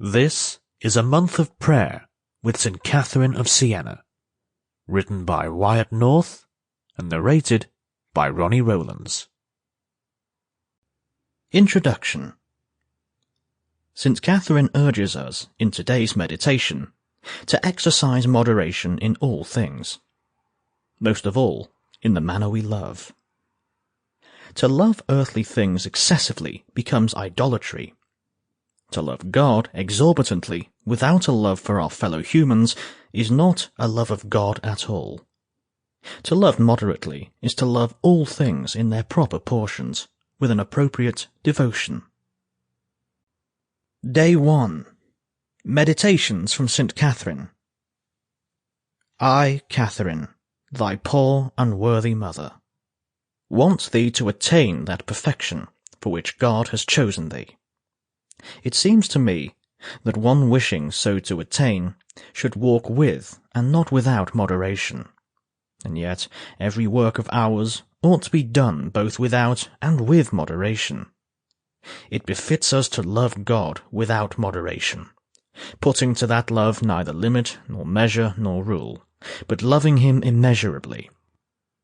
This is a month of prayer with St. Catherine of Siena, written by Wyatt North and narrated by Ronnie Rowlands. Introduction. St. Catherine urges us, in today's meditation, to exercise moderation in all things, most of all in the manner we love. To love earthly things excessively becomes idolatry. To love God exorbitantly without a love for our fellow humans is not a love of God at all. To love moderately is to love all things in their proper portions, with an appropriate devotion. Day 1. Meditations from St. Catherine. I, Catherine, thy poor unworthy mother, want thee to attain that perfection for which God has chosen thee. It seems to me that one wishing so to attain should walk with and not without moderation, and yet every work of ours ought to be done both without and with moderation. It befits us to love God without moderation, putting to that love neither limit nor measure nor rule, but loving him immeasurably.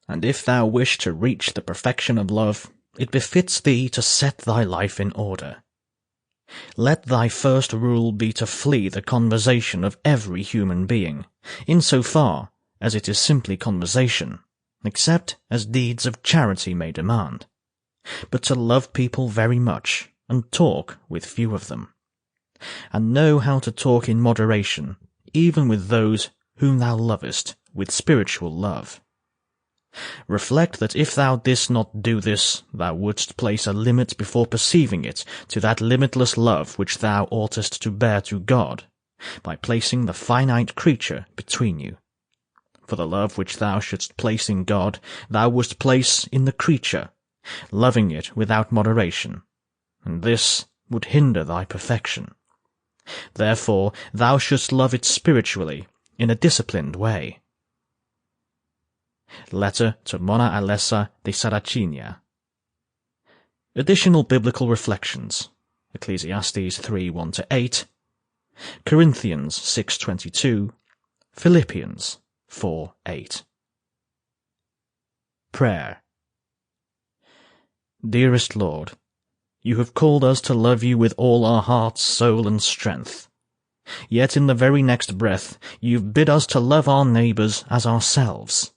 And if thou wish to reach the perfection of love, it befits thee to set thy life in order. Let thy first rule be to flee the conversation of every human being, in so far as it is simply conversation, except as deeds of charity may demand, but to love people very much, and talk with few of them, and know how to talk in moderation, even with those whom thou lovest with spiritual love. Reflect that if thou didst not do this, thou wouldst place a limit before perceiving it to that limitless love which thou oughtest to bear to God, by placing the finite creature between you. For the love which thou shouldst place in God, thou wouldst place in the creature, loving it without moderation, and this would hinder thy perfection. Therefore thou shouldst love it spiritually, in a disciplined way. Letter to Monna Alessa de Sarracinia. Additional biblical reflections: Ecclesiastes 3:1-8, Corinthians 6:22, Philippians 4:8. Prayer. Dearest Lord, you have called us to love you with all our heart, soul, and strength. Yet in the very next breath you bid us to love our neighbours as ourselves.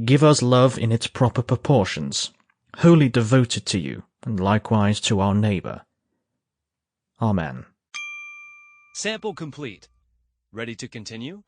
Give us love in its proper proportions, wholly devoted to you, and likewise to our neighbour. Amen. Sample complete. Ready to continue?